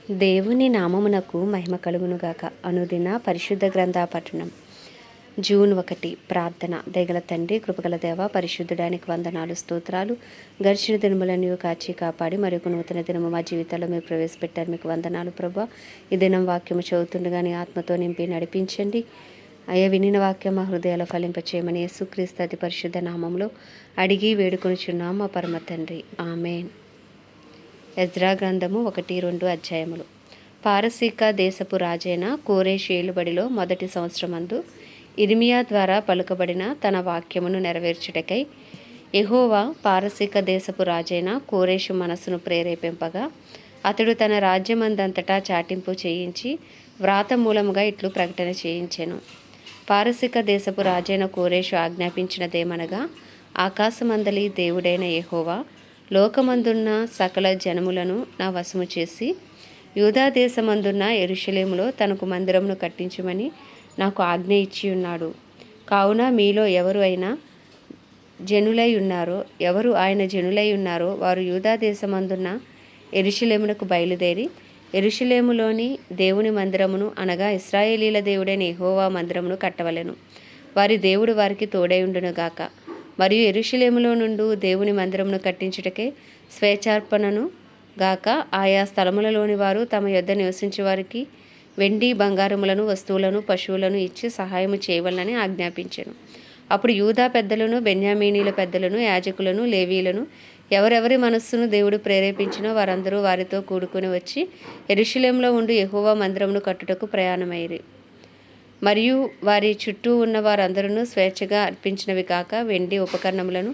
దేవుని నామమునకు మహిమ కలుగునుగాక. అనుదిన పరిశుద్ధ గ్రంథ పఠనం. జూన్ 1. ప్రార్థన. దయగల తండ్రి, కృపగల దేవ, పరిశుద్ధుడానికి వందనాలు, స్తోత్రాలు. గడిచిన దినములను కాచి కాపాడి మరొక నూతన దినము మా జీవితాల్లో మీరు ప్రవేశపెట్టారు. మీకు వందనాలు ప్రభా. ఈ దినం వాక్యము చదువుతుండగా నీ ఆత్మతో నింపి నడిపించండి. అయ్యా, వినిన వాక్యం మా హృదయాలు ఫలింపచేయమని యేసుక్రీస్తు అతి పరిశుద్ధ నామంలో అడిగి వేడుకొనుచున్నాం మా పరమ తండ్రి. ఆమేన్. ఎజ్రా గ్రంథము 1-2 అధ్యాయములు. పారసీక దేశపు రాజైన కోరేషు ఏలుబడిలో మొదటి సంవత్సరమందు ఇర్మియా ద్వారా పలుకబడిన తన వాక్యమును నెరవేర్చుటకై యెహోవా పారసీక దేశపు రాజైన కోరేషు మనస్సును ప్రేరేపింపగా అతడు తన రాజ్యమందంతటా చాటింపు చేయించి వ్రాత మూలముగా ఇట్లు ప్రకటన చేయించెను. పారసీక దేశపు రాజైన కోరేషు ఆజ్ఞాపించినదేమనగా, ఆకాశమందలి దేవుడైన యెహోవా లోకమందున్న సకల జనములను నా వశము చేసి యూదా దేశమందున్న యెరూషలేములో తనకు మందిరమును కట్టించుమని నాకు ఆజ్ఞ ఇచ్చి ఉన్నాడు. కావున మీలో ఎవరు ఆయన జనులై ఉన్నారో వారు యూదా దేశమందున్న యెరూషలేమునకు బయలుదేరి యెరూషలేములోని దేవుని మందిరమును, అనగా ఇశ్రాయేలీల దేవుడైన యెహోవా మందిరమును కట్టవలెను. వారి దేవుడు వారికి తోడైయుండునుగాక. మరియు యెరూషలేములో నుండి దేవుని మందిరమును కట్టించుటకే స్వేచ్ఛార్పణను గాక ఆయా స్థలములలోని వారు తమ యొద్ద నివసించే వారికి వెండి బంగారములను, వస్తువులను, పశువులను ఇచ్చి సహాయము చేయవలనని ఆజ్ఞాపించెను. అప్పుడు యూదా పెద్దలను, బెన్యామీనీల పెద్దలను, యాజకులను, లేవీలను ఎవరెవరి మనస్సును దేవుడు ప్రేరేపించినో వారందరూ వారితో కూడుకుని వచ్చి యెరూషలేములో ఉండి యెహోవా మందిరమును కట్టుటకు ప్రయాణమైరి. మరియు వారి చుట్టూ ఉన్న వారందరూ స్వేచ్ఛగా అర్పించినవి కాక వెండి ఉపకరణములను,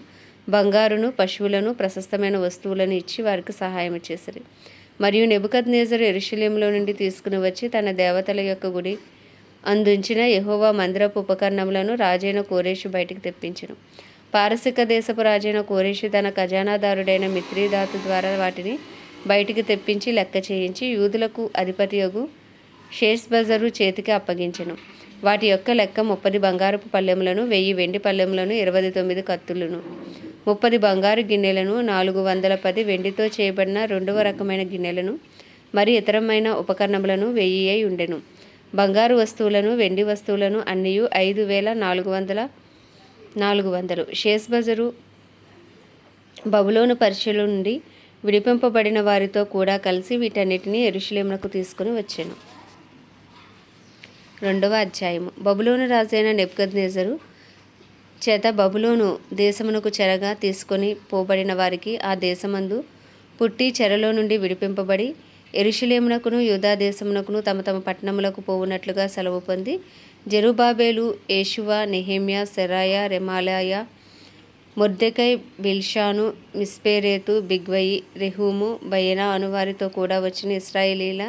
బంగారును, పశువులను, ప్రశస్తమైన వస్తువులను ఇచ్చి వారికి సహాయం చేసిరి. మరియు నెబుకద్నెజరు యెరూషలేములో నుండి తీసుకుని వచ్చి తన దేవతల యొక్క గుడి అందుంచిన యెహోవా మందిరపు ఉపకరణములను రాజైన కోరేషు బయటికి తెప్పించెను. పారసీక దేశపు రాజైన కోరేషు తన ఖజానాదారుడైన మిత్రీదాతు ద్వారా వాటిని బయటికి తెప్పించి లెక్క చేయించి యూదులకు అధిపతియగు షేష్బజ్జరు చేతికి అప్పగించెను. వాటి యొక్క లెక్క 30 బంగారపు పళ్ళెములను, 1000 వెండి పళ్ళెములను, 29 కత్తులను, 30 బంగారు గిన్నెలను, 410 వెండితో చేయబడిన 2వ రకమైన గిన్నెలను, మరి ఇతరమైన ఉపకరణములను 1000 అయి ఉండెను. బంగారు వస్తువులను, వెండి వస్తువులను అన్నియు 5400. షేష్బజ్జరు బబులోను పరిచయల నుండి విడిపింపబడిన వారితో కూడా కలిసి వీటన్నిటినీ యెరూషలేమునకు తీసుకుని వచ్చెను. 2వ అధ్యాయము. బబులోను రాజైన నెబుకద్నెజరు చేత బబులోను దేశమునకు చెరగా తీసుకొని పోబడిన వారికి ఆ దేశమందు పుట్టి చెరలో నుండి విడిపింపబడి యెరూషలేమునకును యూదా దేశమునకును తమ తమ పట్టణములకు పోవునట్లుగా సెలవు పొంది జెరుబ్బాబెలు, యేషువ, నెహెమ్యా, సెరాయా, రెమాలాయ, మొర్దెకై, బిల్షాను, మిస్పేరెతు, బిగ్వయి, రెహూము, బయనా అనువారితో కూడా వచ్చిన ఇశ్రాయేలీల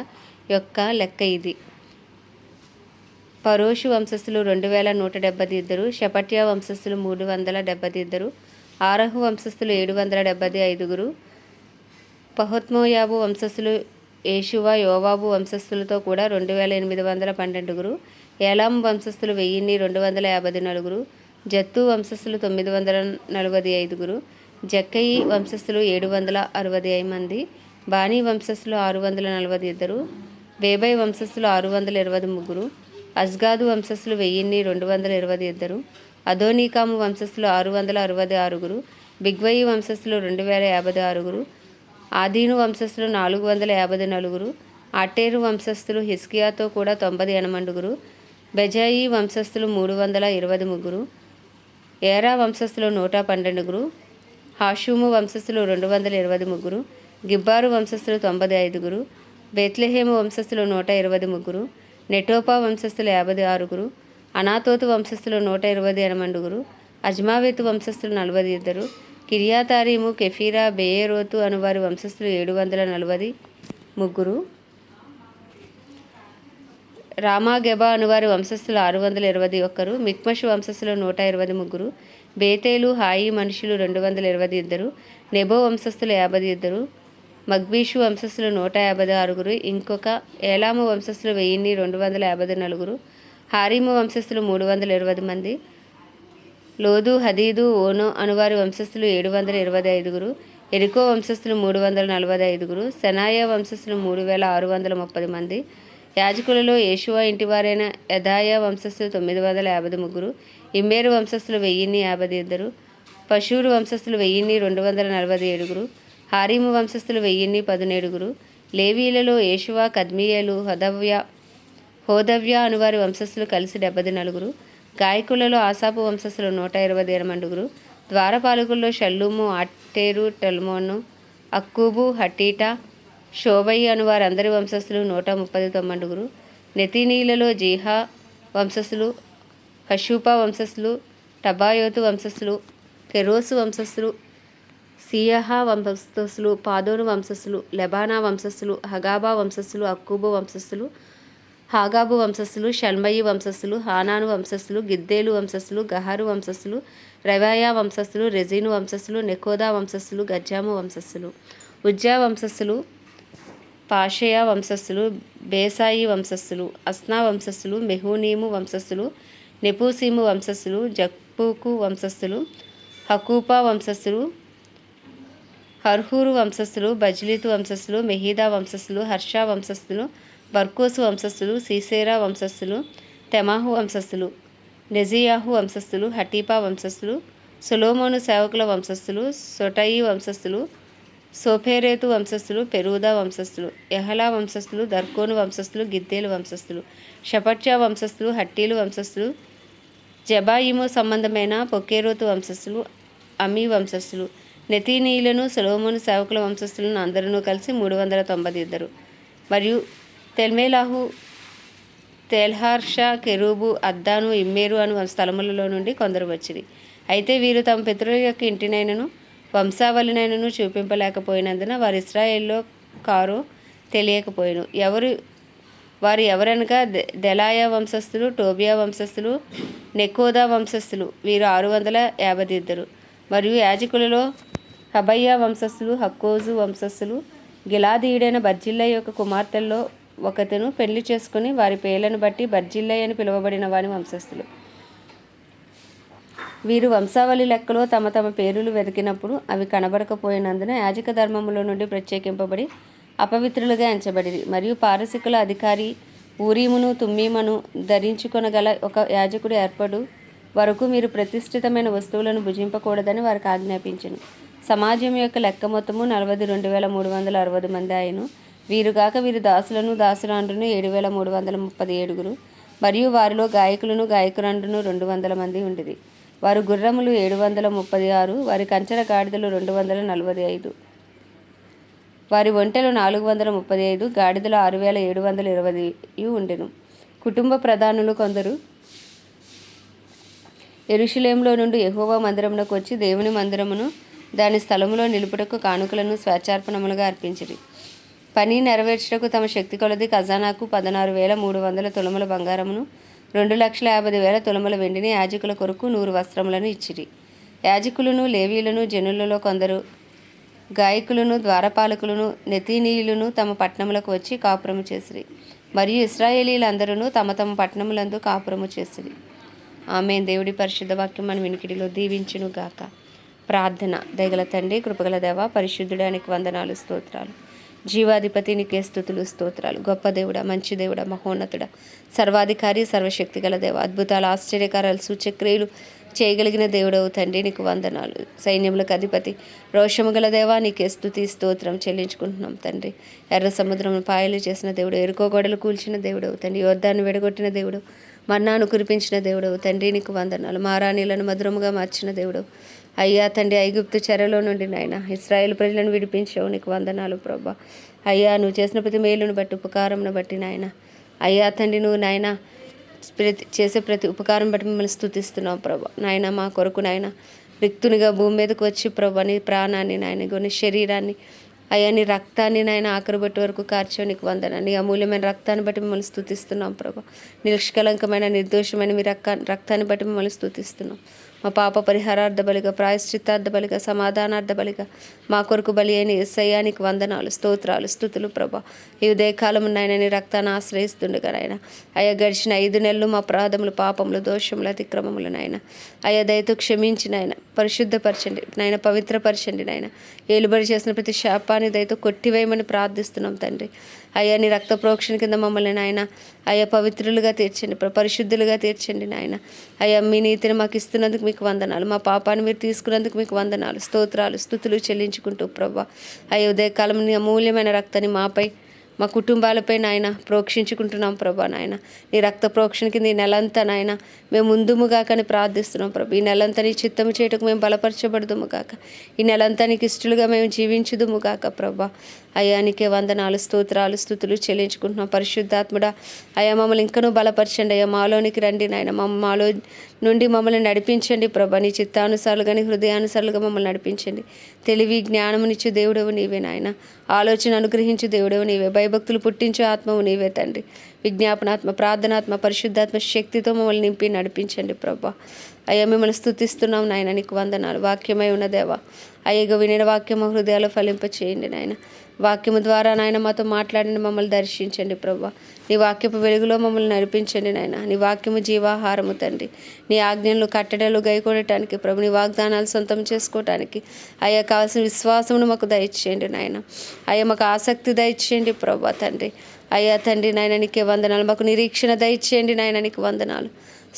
యొక్క లెక్క ఇది. పరోషు వంశస్థులు 2172, షెఫట్య వంశస్థులు 372, ఆరహు వంశస్థులు 775, పహత్మోయాబు వంశస్థులు యేషువ, యోవాబు వంశస్థులతో కూడా 2812, ఏలాము వంశస్థులు 1254, జత్తు వంశస్థులు 945, జక్కయి వంశస్థులు 765 మంది, బానీ వంశస్థులు 642, బేబై వంశస్థులు 623, అజ్గాదు వంశస్థులు 1222, అదోనీకాము వంశస్థులు 666, బిగ్వయి వంశస్థులు 2056, ఆదీను వంశస్థులు 454, ఆటేరు వంశస్థులు హిజ్కియాతో కూడా 98, బెజాయి వంశస్థులు 323, ఏరా వంశస్థులు 112, హాషుము వంశస్థులు 223, గిబ్బారు వంశస్థులు 95, బెత్లెహేము వంశస్థులు 123, నెటోపా వంశస్థులు 56, అనాతోతు వంశస్థులు 128, అజ్మావేతు వంశస్థులు 42, కిర్యాతారీము, కెఫీరా, బెయేరోతు అనువారి వంశస్థులు 743, రామాగెబా అనువారి వంశస్థులు 621, మిక్మషు వంశస్థులు 123, బేతేలు, హాయి మనుషులు 222, నెబో వంశస్థులు 52, మగ్బీషు వంశస్థులు 156, ఇంకొక ఏలాము వంశస్థులు 1254, హారీము వంశస్థులు 320 మంది, లోదు, హదీదు, ఓనో అనువారి వంశస్థులు 725, ఎరికో వంశస్థులు 345, సెనాయా వంశస్థులు 3630 మంది. యాజకులలో యేషువా ఇంటివారైన యదాయా వంశస్థులు 953, ఇమ్మేరు వంశస్థులు 1052, పషూరు వంశస్థులు 1247, హారీము వంశస్థులు 1017. లేవీలలో యేషువా, కద్మియేలు, హోదవ్య అనువారి వంశస్థులు కలిసి 74. గాయకులలో ఆసాపు వంశస్థులు 128. ద్వారపాలకుల్లో షల్లూము, ఆటేరు, టల్మోను, అక్కూబు, హటీటా, షోబయి అనువారి అందరి వంశస్థులు 139. నెతీనీలలో జీహా వంశస్థులు, హషూపా వంశస్థులు, టబాయోతు వంశస్థులు, కెరోసు వంశస్థులు, సియహా వంశస్థులు, పాదోను వంశస్థులు, లెబానా వంశస్థులు, హగాబా వంశస్థులు, అక్కూబు వంశస్థులు, హాగాబు వంశస్థులు, షల్మయి వంశస్థులు, హానాను వంశస్థులు, గిద్దేలు వంశస్థులు, గహారు వంశస్థులు, రవాయా వంశస్థులు, రెజీను వంశస్థులు, నెకోదా వంశస్థులు, గజ్జాము వంశస్థులు, ఉజ్జా వంశస్థులు, పాషయా వంశస్థులు, బేసాయి వంశస్థులు, అస్నా వంశస్థులు, మెహూనీము వంశస్థులు, నెపూసీము వంశస్థులు, జక్పూకు వంశస్థులు, హకూపా వంశస్థులు, హర్హూరు వంశస్థులు, బజ్లీతు వంశస్థులు, మెహీదా వంశస్థులు, హర్షా వంశస్థులు, బర్కోసు వంశస్థులు, సీసేరా వంశస్థులు, తెమాహు వంశస్థులు, నెజియాహు వంశస్థులు, హటీపా వంశస్థులు, సొలోమోను సేవకుల వంశస్థులు, సొటయి వంశస్థులు, సోఫేరేతు వంశస్థులు, పెరూదా వంశస్థులు, యహలా వంశస్థులు, దర్కోను వంశస్థులు, గిద్దేలు వంశస్థులు, షపట్యా వంశస్థులు, హట్టీలు వంశస్థులు, జబాయిము సంబంధమైన పొకేరోతు వంశస్థులు, అమీ వంశస్థులు. నెతీనీయులను సొలొమోను సేవకుల వంశస్థులను అందరూ కలిసి 392. మరియు తెల్మేలాహు, తెల్హార్షా, కెరూబు, అద్దాను, ఇమ్మేరు అను స్థలములలో నుండి కొందరు వచ్చిరి. అయితే వీరు తమ పితరుల యొక్క ఇంటినైనను వంశావళినైనను చూపింపలేకపోయినందున వారు ఇశ్రాయేల్లో కారో తెలియకపోయిను. వారు ఎవరనగా దెలాయా వంశస్థులు, టోబియా వంశస్థులు, నెకోదా వంశస్థులు, వీరు 652. మరియు యాజకులలో హబయ్యా వంశస్థులు, హక్కోజు వంశస్థులు, గిలాదీయుడైన బర్జిల్లై యొక్క కుమార్తెల్లో ఒకతను పెళ్లి చేసుకుని వారి పేర్లను బట్టి బర్జిల్లై అని పిలువబడిన వాని వంశస్థులు. వీరు వంశావళి లెక్కలో తమ తమ పేర్లు వెతికినప్పుడు అవి కనబడకపోయినందున యాజక ధర్మములో నుండి ప్రత్యేకింపబడి అపవిత్రులుగా ఎంచబడిరి. మరియు పారసికుల అధికారి ఊరీమును తుమ్మీమను ధరించుకొనగల ఒక యాజకుడు ఏర్పడు వరకు మీరు ప్రతిష్ఠితమైన వస్తువులను భుజింపకూడదని వారికి ఆజ్ఞాపించెను. సమాజం యొక్క లెక్క మొత్తము 42,360 మంది ఆయను. వీరుగాక వీరి దాసులను దాసురాండ్రును 7,337. మరియు వారిలో గాయకులను గాయకురాండ్రును 200 మంది ఉండిరి. వారు గుర్రములు 736, వారి కంచెర గాడిదలు 245, వారి ఒంటెలు 435, గాడిదలు 6,720 ఉండెను. కుటుంబ ప్రధానులు కొందరు యెరూషలేములో నుండి యెహోవా మందిరమునకు వచ్చి దేవుని మందిరమును దాని స్థలములో నిలుపుటకు కానుకలను స్వేచ్ఛార్పణములుగా అర్పించిరి. పని నెరవేర్చుటకు తమ శక్తి కొలది ఖజానాకు 16,300 తులముల బంగారమును 2,50,000 తులముల వెండిని యాజకుల కొరకు 100 వస్త్రములను ఇచ్చిరి. యాజకులను, లేవీలను, జనులలో కొందరు గాయకులను, ద్వారపాలకులను, నెతీనీయులను తమ పట్టణములకు వచ్చి కాపురము చేసిరి. మరియు ఇశ్రాయేలీలందరూ తమ తమ పట్టణములందు కాపురము చేసిరి. ఆమేన్. దేవుడి పరిశుద్ధ వాక్యం మన వినికిడిలో దీవించును గాక. ప్రార్థన. దయగల తండ్రి, కృపగల దేవ, పరిశుద్ధుడానికి వందనాలు, స్తోత్రాలు. జీవాధిపతి నీకే స్తుతులు, స్తోత్రాలు. గొప్ప దేవుడా, మంచి దేవుడా, మహోన్నతుడా, సర్వాధికారి, సర్వశక్తి గల దేవ, అద్భుతాలు, ఆశ్చర్యకారాలు, సూచక్రియలు చేయగలిగిన దేవుడవు తండ్రి, నీకు వందనాలు. సైన్యములకు అధిపతి, రోషము గల దేవా, నీకే స్తుతి స్తోత్రం చెల్లించుకుంటున్నాం తండ్రి. ఎర్ర సముద్రం పాయలు చేసిన దేవుడు, ఎరుకో గోడలు కూల్చిన దేవుడవు తండ్రి, యోర్దాను విడగొట్టిన దేవుడు, మన్నాను కురిపించిన దేవుడవు తండ్రి, నీకు వందనాలు. మారాణీలను మధురముగా మార్చిన దేవుడవు అయ్యా తండ్రి. ఐగుప్తు చెరలో నుండి నాయన ఇశ్రాయేలు ప్రజలను విడిపించావు, నీకు వందనాలు ప్రభా. అయ్యా, నువ్వు చేసిన ప్రతి మేలును బట్టి, ఉపకారంను బట్టి నాయన అయ్యా తండ్రి, నువ్వు నాయన చేసే ప్రతి ఉపకారం బట్టి మిమ్మల్ని స్తుతిస్తున్నావు ప్రభా. నాయన మా కొరకు నాయన రిక్తునిగా భూమి మీదకు వచ్చి ప్రభా, నీ ప్రాణాన్ని నాయన, నీ శరీరాన్ని అయ్యా, నీ రక్తాన్ని నాయన ఆఖరి బట్టి వరకు కార్చావు, నీకు వందన. నీ అమూల్యమైన రక్తాన్ని బట్టి మిమ్మల్ని స్తుతిస్తున్నాం ప్రభా. నిష్కలంకమైన, నిర్దోషమైన మీ రక్తాన్ని బట్టి మిమ్మల్ని స్తుతిస్తున్నాం. మా పాప పరిహారార్థ బలిగా, ప్రాయశ్చిత్తార్థ బలిగా, సమాధానార్థ బలిగా మా కొరకు బలి అయిన యేసయ్యానికి వందనాలు, స్తోత్రాలు, స్తుతులు ప్రభా. ఈ ఉదయకాలము నాయన నీ రక్తాన్ని ఆశ్రయిస్తుండగా నాయన అయ్యా గడిచిన 5 నెలలు మా అపరాధములు, పాపములు, దోషములు, అతిక్రమములు నాయన అయ్యా దయతో క్షమించి నాయన పరిశుద్ధపరచండి నాయన, పవిత్రపరచండి నాయన. ఏలుబడి చేసిన ప్రతి శాపాన్ని దయతో కొట్టివేయమని ప్రార్థిస్తున్నాం తండ్రి. అయ్యా నీ రక్త ప్రోక్షణ కింద మమ్మల్ని నాయన అయ్యా పవిత్రులుగా తీర్చండి, పరిశుద్ధులుగా తీర్చండి నాయన. అయ్యా మీ నీతిని మాకు ఇస్తున్నందుకు మీకు వందనాలు, మా పాపాన్ని మీరు తీసుకున్నందుకు మీకు వందనాలు, స్తోత్రాలు, స్తుతులు చెల్లించుకుంటూ ప్రభా. అయ్యా ఉదయకాలం నీ అమూల్యమైన రక్తాన్ని మాపై, మా కుటుంబాలపై నాయన ప్రోక్షించుకుంటున్నాం ప్రభా. నాయన నీ రక్త ప్రోక్షణ కింద ఈ నెలంతా నాయన మేము ముందుముగా కానీ ప్రార్థిస్తున్నాం ప్రభు. ఈ నెలంతా నీ చిత్తము చేయటకు మేము బలపరచబడదుము గాక, ఈ నెలంతా నీకు ఇష్టలుగా మేము జీవించుదుము గాక ప్రభా. అయ్యా నీకే వందనాలు, స్తోత్రాలు, స్తుతులు చెల్లించుకుంటున్నాం. పరిశుద్ధాత్ముడా అయ్యా మమ్మల్ని ఇంకనూ బలపరచండి అయ్యా, మాలోనికి రండి నాయన, మాలో నుండి మమ్మల్ని నడిపించండి ప్రభా. నీ చిత్తానుసారులుగా నీ హృదయానుసారులుగా మమ్మల్ని నడిపించండి. తెలివి జ్ఞానమునిచ్చు దేవుడవు నీవే నాయన, ఆలోచన అనుగ్రహించు దేవుడవు నీవే, భయభక్తులు పుట్టించు ఆత్మవు నీవే తండ్రి. విజ్ఞాపనాత్మ, ప్రార్థనాత్మ, పరిశుద్ధాత్మ శక్తితో మమ్మల్ని నింపి నడిపించండి ప్రభా. అయ్యా మిమ్మల్ని స్తుతిస్తున్నాం నాయన, నీకు వందనాలు. వాక్యమై ఉన్న దేవా అయ్యగా వినిన వాక్యం మా హృదయాలు ఫలింపచేయండి నాయన. వాక్యము ద్వారా నాయన మాతో మాట్లాడిన మమ్మల్ని దర్శించండి ప్రభా. నీ వాక్యపు వెలుగులో మమ్మల్ని నడిపించండి నాయన. నీ వాక్యము జీవాహారము తండ్రి. నీ ఆజ్ఞలు కట్టడలు గైకొనటానికి ప్రభు, నీ వాగ్దానాలు సొంతం చేసుకోవటానికి అయ్యా కావాల్సిన విశ్వాసమును మాకు దయచేయండి నాయన. అయ్యా మాకు ఆసక్తి దయచేయండి ప్రభా తండ్రి. అయ్యా తండ్రి నాయన నీకే వందనాలు. మాకు నిరీక్షణ దయచేయండి నాయన, నీకు వందనాలు,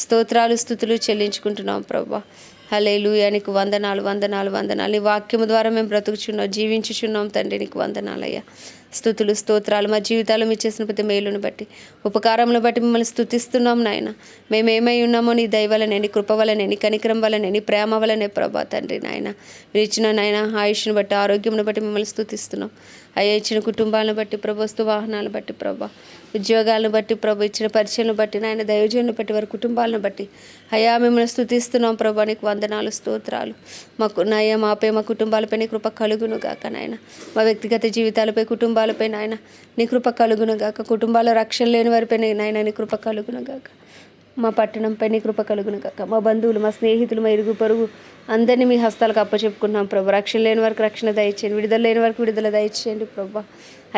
స్తోత్రాలు, స్తుతులు చెల్లించుకుంటున్నాం ప్రభా. హల్లెలూయా, నీకు వందనాలు, వందనాలు, వందనాలు. నీ వాక్యము ద్వారా మేము బ్రతుకుచున్నాం, జీవించుచున్నాం తండ్రి, నీకు వందనాలయ్యా. స్తుతులు, స్తోత్రాలు. మా జీవితాలు మీరు చేసిన ప్రతి మేలును బట్టి, ఉపకారములను బట్టి మిమ్మల్ని స్తుతిస్తున్నాం నాయన. మేమేమై ఉన్నామో నీ దయ వలనే, నీ కృప వలనే, నీ కనికరం వలనే, నీ ప్రేమ వలనే ప్రభా తండ్రి నాయన. మీరు ఇచ్చిన నాయన ఆయుష్ను బట్టి, ఆరోగ్యమును బట్టి మిమ్మల్ని స్తుతిస్తున్నాం అయ్యా. ఇచ్చిన కుటుంబాలను బట్టి ప్రభు, వస్తు వాహనాలను బట్టి ప్రభా, ఉద్యోగాలను బట్టి ప్రభు, ఇచ్చిన పరిచయను బట్టి నాయన, దైవజనులను బట్టి, వారి కుటుంబాలను బట్టి అయ్యా మిమ్మల్ని స్తుతిస్తున్నాం ప్రభా. నీకు వందనాలు, స్తోత్రాలు. మాకు నాయ మాపై, మా కుటుంబాలపై నీ కృప కలుగును గాక నాయన. మా వ్యక్తిగత జీవితాలపై, కుటుంబాలపై నాయన నీ కృప కలుగును గాక. కుటుంబాల రక్షణ లేని వారిపై నాయన నీ కృప కలుగును గాక. మా పట్టణంపై నీ కృప కలుగును గాక. మా బంధువులు, మా స్నేహితులు, మా ఇరుగు పొరుగు అందరినీ మీ హస్తాలకు అప్పచెప్పుకున్నాం ప్రభు. రక్షణ లేని వారికి రక్షణ దయచేయండి, విడుదల లేని వారికి విడుదల దయచేయండి ప్రభా.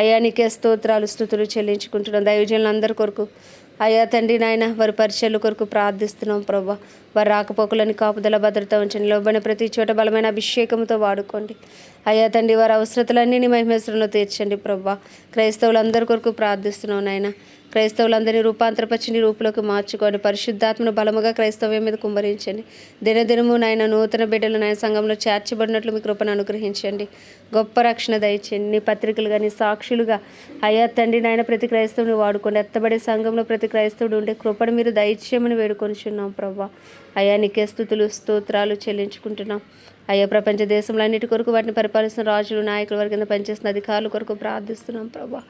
అయ్యా నీకే స్తోత్రాలు, స్తుతులు చెల్లించుకుంటున్నాం. దైవజనులు అందరి కొరకు అయ్యా తండ్రి నాయన వారి పరిచయాల కొరకు ప్రార్థిస్తున్నాం ప్రభా. వారి రాకపోకలని కాపుదల భద్రత ఉంచండి. లోబడిన ప్రతి చోట బలమైన అభిషేకంతో వాడుకోండి అయ్యా తండ్రి. వారి అవసరతలన్నీ నీ మహిమేశ్వరంలో తీర్చండి ప్రభా. క్రైస్తవులందరి కొరకు ప్రార్థిస్తున్నాం నాయన. క్రైస్తవులందరినీ రూపాంతరపరిచి నీ రూపులోకి మార్చుకోండి. పరిశుద్ధాత్మను బలముగా క్రైస్తవ్యం మీద కుమ్మరించండి. దినదినము నాయన నూతన బిడ్డలు నాయన సంఘంలో చేర్చబడినట్లు మీ కృపను అనుగ్రహించండి. గొప్ప రక్షణ దయచేయండి. నీ పత్రికలుగా, నీ సాక్షులుగా అయ్యా తండ్రి నాయన ప్రతి క్రైస్తవుని వాడుకోండి. ఎత్తబడే సంఘంలో ప్రతి క్రైస్తవుడు ఉండే కృపను మీరు దయచేయమని వేడుకొనిచున్నాం ప్రభా. అయ్యా నీకే స్తుతులు, స్తోత్రాలు చెల్లించుకుంటున్నాం అయ్యా. ప్రపంచ దేశంలో అన్నిటి కొరకు వాటిని పరిపాలిస్తున్న రాజులు, నాయకుల వారి కింద పనిచేస్తున్న అధికారుల కొరకు ప్రార్థిస్తున్నాం ప్రభా.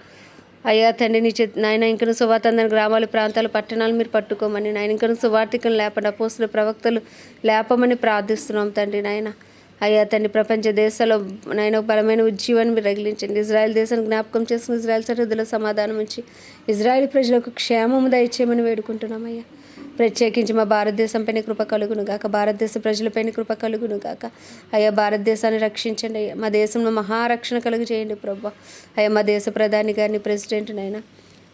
అయ్యా తండ్రి నీ నాయన ఇంకను సువార్త అందని గ్రామాలు, ప్రాంతాలు, పట్టణాలు మీరు పట్టుకోమని నాయన. ఇంకను సువార్తికను లేపండి, అపోస్తుల ప్రవక్తలు లేపమని ప్రార్థిస్తున్నాం తండ్రి నాయన. అయ్యా తండ్రి ప్రపంచ దేశాల్లో నాయన బలమైన ఉజ్జీవాన్ని మీరు రగిలించండి. ఇజ్రాయెల్ దేశాన్ని జ్ఞాపకం చేసుకుని ఇజ్రాయెల్ సరిహద్దులో సమాధానం ఉంచి ఇజ్రాయెల్ ప్రజలకు క్షేమము దయచేయమని వేడుకుంటున్నాం అయ్యా. ప్రత్యేకించి మా భారతదేశంపైన కృప కలుగును గాక, భారతదేశ ప్రజలపైన కృప కలుగును గాక అయ్యా. భారతదేశాన్ని రక్షించండి అయ్యా. మా దేశంలో మహారక్షణ కలుగు చేయండి ప్రభా. అయ్యా మా దేశ ప్రధాని గారిని, ప్రెసిడెంట్నైనా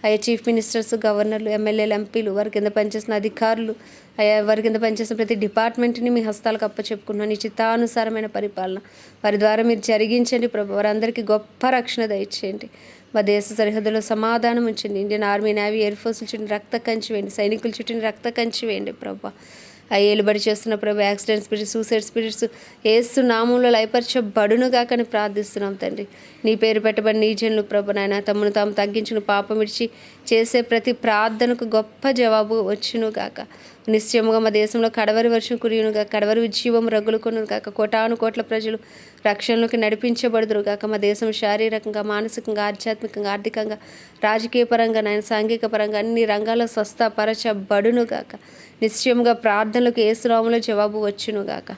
అయ్యా, చీఫ్ మినిస్టర్స్, గవర్నర్లు, ఎమ్మెల్యేలు, ఎంపీలు, వారి కింద పనిచేసిన అధికారులు అయ్యా, వారి కింద పనిచేసిన ప్రతి డిపార్ట్మెంట్ని మీ హస్తాలకు అప్పచెప్పుకున్నాను. నీ చిత్తానుసారమైన పరిపాలన వారి ద్వారా మీరు జరిగించండి ప్రభు. వారందరికీ గొప్ప రక్షణ దయచేయండి. మా దేశ సరిహద్దులో సమాధానం ఉంచండి. Indian army, navy, air force చుట్టూ రక్త కంచి వేయండి. సైనికుల చుట్టూ రక్త కంచి వేయండి ప్రభా. ఏలుబడి చేస్తున్న ప్రభు యాక్సిడెంట్ స్పిరిట్స్, సూసైడ్ స్పిరిట్స్ ఏసు నామంలో లయపరచబడును గాకని ప్రార్థిస్తున్నాం తండ్రి. నీ పేరు పెట్టబడి నీ జనులు ప్రభు నాయన తమను తాము తగ్గించును పాపం విడిచి చేసే ప్రతి ప్రార్థనకు గొప్ప జవాబు వచ్చును గాక. నిశ్చయముగా మా దేశంలో కడవరి వర్షం కురియునుగా, కడవరి ఉజ్జీవం రగులుకొను గాక. కోటాను కోట్ల ప్రజలు రక్షణలోకి నడిపించబడుదురు గాక. మా దేశం శారీరకంగా, మానసికంగా, ఆధ్యాత్మికంగా, ఆర్థికంగా, రాజకీయ పరంగా, నాయన సాంఘిక పరంగా అన్ని రంగాల్లో స్వస్థపరచబడును గాక. నిశ్చయముగా ప్రార్థనలకు యేసునామములో జవాబు వచ్చును గాక.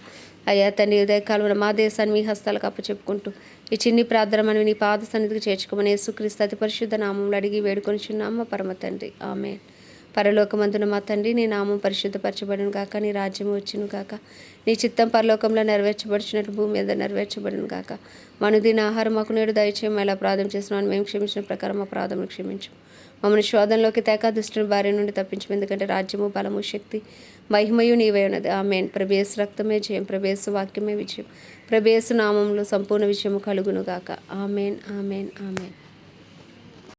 అయ్యా తండ్రి ఉదయకాలంలో మా దేశాన్ని మీ హస్తాలకు అప్పచెప్పుకుంటూ ఈ చిన్ని ప్రార్థన మనవి నీ పాద సన్నిధికి చేర్చుకోమని యేసుక్రీస్తు అతి పరిశుద్ధ నామంలో అడిగి వేడుకొనిచున్నాము పరమ తండ్రి. ఆమేన్. పరలోకమందున మా తండ్రి, నీ నామం పరిశుద్ధపరచబడును గాక, నీ రాజ్యం వచ్చును గాక, నీ చిత్తం పరలోకంలో నెరవేర్చబడుచున్నట్లు భూమి మీద నెరవేర్చబడును గాక. మనుదిన ఆహారం మాకు నేడు దయచేయం. ఎలా అపరాధం చేస్తున్నాను మేము క్షమించిన ప్రకారం అపరాధములు క్షమించు. మమ్మల్ని శోధనలోకి తేక దుష్టుని భార్య నుండి తప్పించు. ఎందుకంటే రాజ్యము, బలము, శక్తి, మహిమయు నీవే ఉన్నది. ఆమేన్. ప్రభు రక్తమే జయం, ప్రభు వాక్యమే విజయం, ప్రభు నామములో సంపూర్ణ విజయము కలుగును గాక. ఆమేన్, ఆమేన్, ఆమేన్.